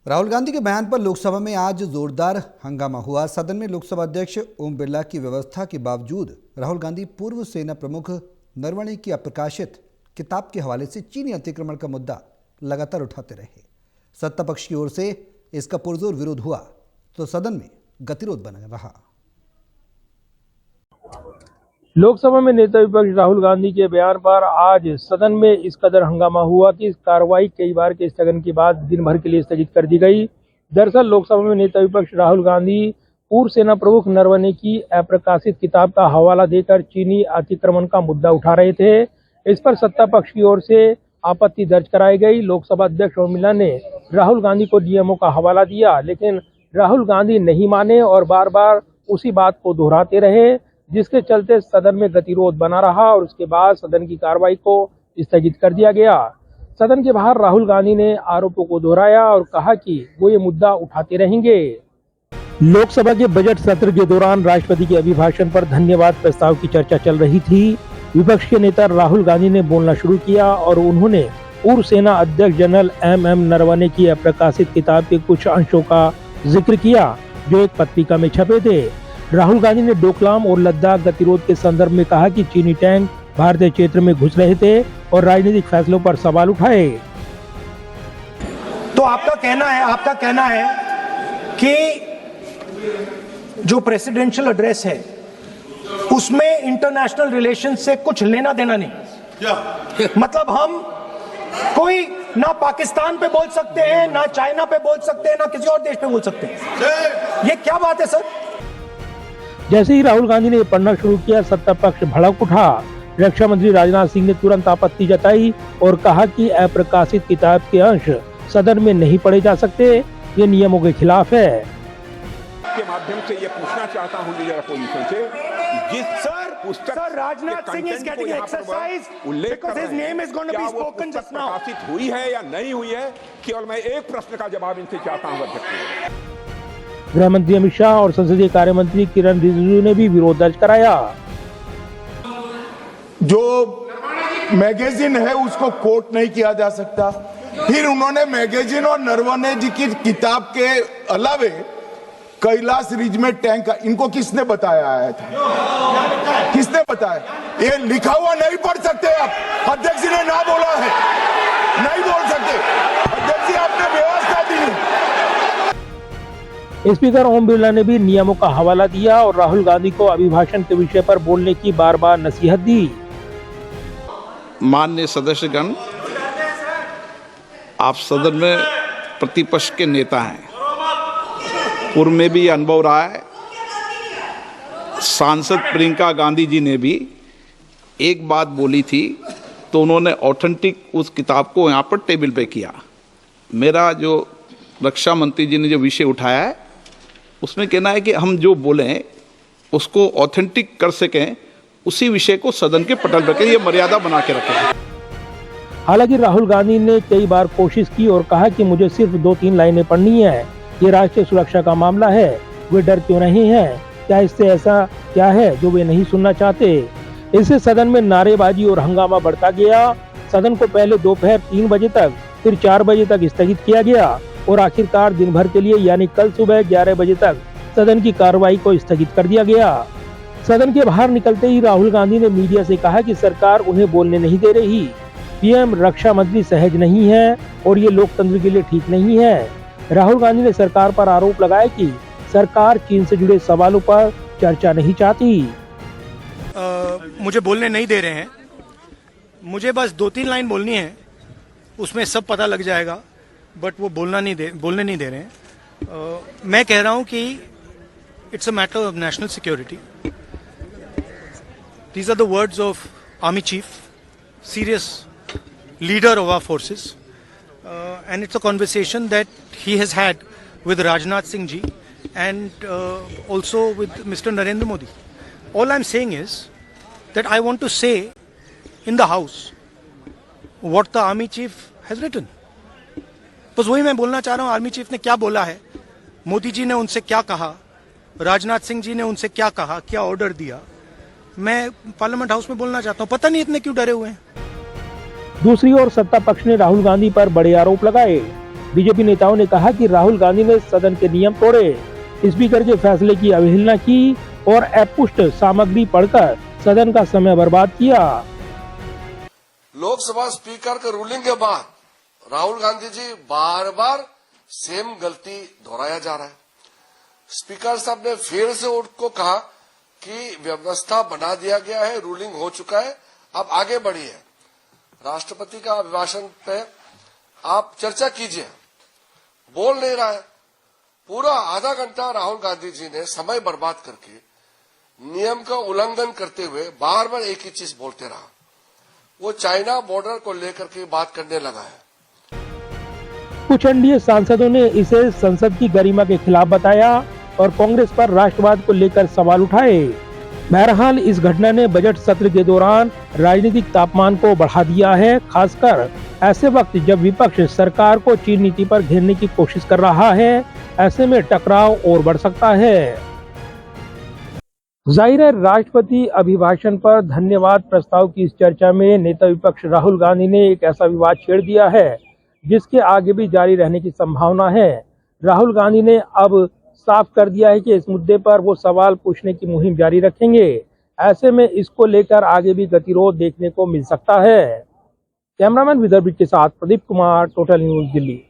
राहुल गांधी के बयान पर लोकसभा में आज जोरदार हंगामा हुआ। सदन में लोकसभा अध्यक्ष ओम बिरला की व्यवस्था के बावजूद राहुल गांधी पूर्व सेना प्रमुख नरवणे की अप्रकाशित किताब के हवाले से चीनी अतिक्रमण का मुद्दा लगातार उठाते रहे। सत्ता पक्ष की ओर से इसका पुरजोर विरोध हुआ तो सदन में गतिरोध बना रहा। लोकसभा में नेता विपक्ष राहुल गांधी के बयान पर आज सदन में इस कदर हंगामा हुआ कि इस कार्रवाई कई बार के स्थगन के बाद दिन भर के लिए स्थगित कर दी गई। दरअसल लोकसभा में नेता विपक्ष राहुल गांधी पूर्व सेना प्रमुख नरवणे की अप्रकाशित किताब का हवाला देकर चीनी अतिक्रमण का मुद्दा उठा रहे थे। इस पर सत्ता पक्ष की ओर से आपत्ति दर्ज कराई गई। लोकसभा अध्यक्ष ओम बिरला ने राहुल गांधी को नियमों का हवाला दिया, लेकिन राहुल गांधी नहीं माने और बार बार उसी बात को दोहराते रहे, जिसके चलते सदन में गतिरोध बना रहा और उसके बाद सदन की कार्रवाई को स्थगित कर दिया गया। सदन के बाहर राहुल गांधी ने आरोपों को दोहराया और कहा कि वो ये मुद्दा उठाते रहेंगे। लोकसभा के बजट सत्र के दौरान राष्ट्रपति के अभिभाषण पर धन्यवाद प्रस्ताव की चर्चा चल रही थी। विपक्ष के नेता राहुल गांधी ने बोलना शुरू किया और उन्होंने पूर्व सेना अध्यक्ष जनरल एम नरवणे की अप्रकाशित किताब के कुछ अंशों का जिक्र किया जो एक पत्रिका में छपे थे। राहुल गांधी ने डोकलाम और लद्दाख गतिरोध के संदर्भ में कहा कि चीनी टैंक भारतीय क्षेत्र में घुस रहे थे और राजनीतिक फैसलों पर सवाल उठाए। तो आपका कहना है कि जो प्रेसिडेंशियल एड्रेस है उसमें इंटरनेशनल रिलेशन से कुछ लेना देना नहीं। मतलब हम कोई ना पाकिस्तान पे बोल सकते हैं, ना चाइना पे बोल सकते हैं, ना किसी और देश पे बोल सकते हैं। ये क्या बात है सर? जैसे ही राहुल गांधी ने पढ़ना शुरू किया, सत्ता पक्ष भड़क उठा। रक्षा मंत्री राजनाथ सिंह ने तुरंत आपत्ति जताई और कहा कि अप्रकाशित किताब के अंश सदन में नहीं पढ़े जा सकते, ये नियमों के खिलाफ है। के माध्यम से ये पूछना चाहता हूं लीडर अपोजिशन से, जिस पुस्तक Rajnath Singh is getting exercise because his name is going to be spoken just now. प्रकाशित हुई है या नहीं हुई है, केवल मैं एक प्रश्न का जवाब इनसे चाहता हूं अध्यक्ष। गृह मंत्री अमित शाह और संसदीय कार्य मंत्री किरण रिजिजू ने भी विरोध दर्ज कराया। जो मैगजीन है उसको कोट नहीं किया जा सकता। फिर उन्होंने मैगजीन और नरवणे जी की किताब के अलावे कैलाश रिज में टैंक, इनको किसने बताया आया था? किसने बताया? ये लिखा हुआ नहीं पढ़ सकते आप। अध्यक्ष जी ने ना बोला है, नहीं बोल सकते। अध्यक्ष जी आपने व्यवस्था दी। स्पीकर ओम बिरला ने भी नियमों का हवाला दिया और राहुल गांधी को अभिभाषण के विषय पर बोलने की बार बार नसीहत दी। माननीय सदस्यगण, आप सदन में प्रतिपक्ष के नेता हैं। पूर्व में भी अनुभव रहा है। सांसद प्रियंका गांधी जी ने भी एक बात बोली थी तो उन्होंने ऑथेंटिक उस किताब को यहाँ पर टेबल पे किया। मेरा जो रक्षा मंत्री जी ने जो विषय उठाया है उसमें कहना है कि हम जो बोलें उसको ऑथेंटिक कर सकें, उसी विषय को सदन के पटल पर ये मर्यादा बना के रखें। हालांकि राहुल गांधी ने कई बार कोशिश की और कहा कि मुझे सिर्फ 2-3 लाइनें पढ़नी है, ये राष्ट्रीय सुरक्षा का मामला है, वे डर क्यों नहीं है? क्या इससे ऐसा क्या है जो वे नहीं सुनना चाहते? इससे सदन में नारेबाजी और हंगामा बढ़ता गया। सदन को पहले दोपहर 3 बजे तक, फिर 4 बजे तक स्थगित किया गया और आखिरकार दिन भर के लिए यानी कल सुबह 11 बजे तक सदन की कार्रवाई को स्थगित कर दिया गया। सदन के बाहर निकलते ही राहुल गांधी ने मीडिया से कहा कि सरकार उन्हें बोलने नहीं दे रही। पीएम रक्षा मंत्री सहज नहीं है और ये लोकतंत्र के लिए ठीक नहीं है। राहुल गांधी ने सरकार पर आरोप लगाया कि सरकार चीन से जुड़े सवालों पर चर्चा नहीं चाहती। मुझे बोलने नहीं दे रहे हैं। मुझे बस 2-3 लाइन बोलनी है, उसमें सब पता लग जाएगा, बट वो बोलने नहीं दे रहे हैं। मैं कह रहा हूं कि it's a matter of national security. These are the words of army chief, serious leader of our forces, and it's a conversation that he has had with Rajnath Singh ji and also with Mr. Narendra Modi. All I'm saying is that I want to say in the house what the army chief has written. बस वही मैं बोलना चाह रहा हूँ। Army chief ने क्या बोला है, मोदी जी ने उनसे क्या कहा, राजनाथ सिंह जी ने उनसे क्या कहा, क्या ऑर्डर दिया, मैं पार्लियामेंट हाउस में बोलना चाहता हूँ। पता नहीं इतने क्यों डरे हुए हैं। दूसरी ओर सत्ता पक्ष ने राहुल गांधी पर बड़े आरोप लगाए। बीजेपी नेताओं ने कहा कि राहुल गांधी ने सदन के नियम तोड़े, स्पीकर के फैसले की अवहेलना की और अपुष्ट सामग्री पढ़कर सदन का समय बर्बाद किया। लोकसभा स्पीकर के रूलिंग के बाद राहुल गांधी जी बार बार सेम गलती दोहराया जा रहा है। स्पीकर साहब ने फिर से उनको कहा कि व्यवस्था बना दिया गया है, रूलिंग हो चुका है, अब आगे बढ़िए। राष्ट्रपति का अभिभाषण पे आप चर्चा कीजिए, बोल नहीं रहा है। पूरा आधा घंटा राहुल गांधी जी ने समय बर्बाद करके नियम का उल्लंघन करते हुए बार बार एक ही चीज बोलते रहा। वो चाइना बॉर्डर को लेकर के बात करने लगा है। कुछ एनडीए सांसदों ने इसे संसद की गरिमा के खिलाफ बताया और कांग्रेस पर राष्ट्रवाद को लेकर सवाल उठाए। बहरहाल इस घटना ने बजट सत्र के दौरान राजनीतिक तापमान को बढ़ा दिया है, खासकर ऐसे वक्त जब विपक्ष सरकार को चीन नीति पर घेरने की कोशिश कर रहा है। ऐसे में टकराव और बढ़ सकता है। जाहिर है, राष्ट्रपति अभिभाषण पर धन्यवाद प्रस्ताव की इस चर्चा में नेता विपक्ष राहुल गांधी ने एक ऐसा विवाद छेड़ दिया है जिसके आगे भी जारी रहने की संभावना है। राहुल गांधी ने अब साफ कर दिया है कि इस मुद्दे पर वो सवाल पूछने की मुहिम जारी रखेंगे। ऐसे में इसको लेकर आगे भी गतिरोध देखने को मिल सकता है। कैमरामैन विदर्भ के साथ प्रदीप कुमार, टोटल न्यूज़, दिल्ली।